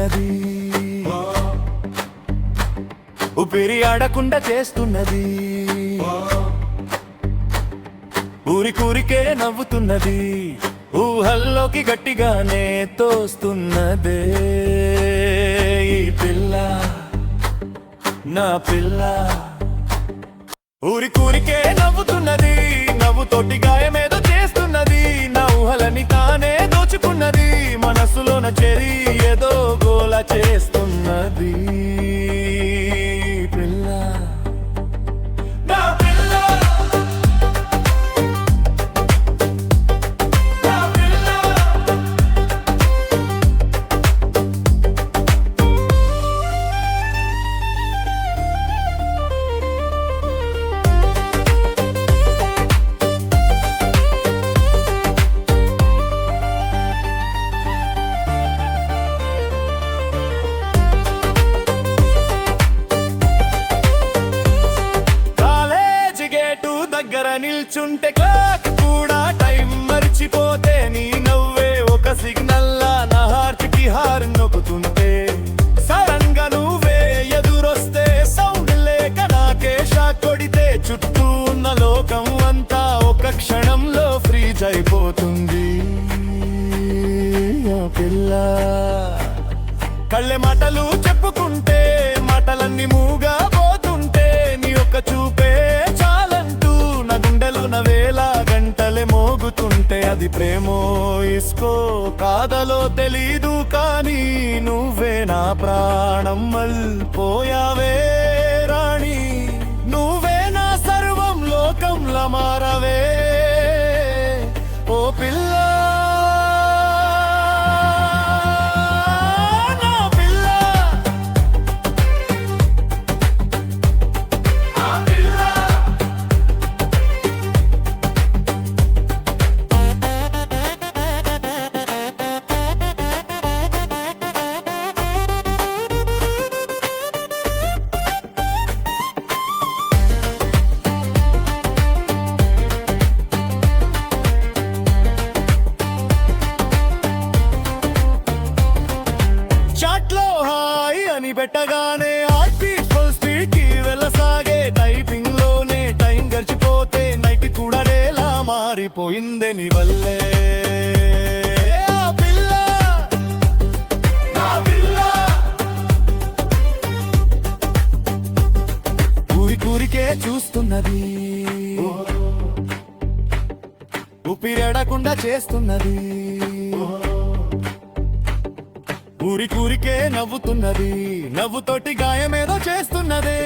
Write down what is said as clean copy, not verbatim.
దోచుకున్నది, ఊపిరి ఆడకుండా చేస్తున్నది, ఊరికూరికే నవ్వుతున్నది, ఊహల్లోకి గట్టిగానే తోస్తున్నదే. ఈ పిల్ల నా పిల్ల ఊరికూరికే నవ్వుతున్నది, నవ్వుతోటి గాయమేదో చేస్తున్నది, నా ఊహలని తానే దోచుకున్నది, మనసులోన చెరి ఏదో గోల చేస్తున్నది. పిల్ల నా పిల్ల నా పిల్ల. దగ్గర నిల్చుంటే క్లాక్ కూడా టైం మర్చిపోతే, నీ నవ్వే ఒక సిగ్నల్లా నా హార్ట్ కి హార్న్ నొక్కుతుంటే, సడన్ గా నువ్వే ఎదురొస్తే సౌండ్ లేక నాకే షాక్ కొడితే, చుట్టూ ఉన్న లోకం అంతా ఒక క్షణంలో ఫ్రీజ్ అయిపోతుంది. ఆ పిల్ల కళ్ళే మాటలు చెప్పుకుంటే, మాటలన్నీ మూగా పోతుంటే, నీ ఒక్క చూపే చాలంటూ నా గుండెలు నవేలా గంటలే మోగుతుంటే, అది ప్రేమో ఇస్కో కాదలో తెలీదు కానీ, నువ్వే నా ప్రాణం మల్పోయావే రాణి, నువ్వే నా సర్వం లోకంలా మారవే ఓ పిల్ల. పెట్టగానే హార్ట్ బీట్ ఫుల్ స్పీడ్ కి వెళ్ళసాగే, టైపింగ్ లోనే టైం గడిచిపోతే, నైట్ కూడా డేలా మారిపోయిందే నీ వల్లే. ఊరికూరికే చూస్తున్నది, ఊపిరాడకుండా చేస్తున్నది, ఊరికూరికే నవ్వుతున్నది, నవ్వుతోటి గాయమేదో చేస్తున్నదే.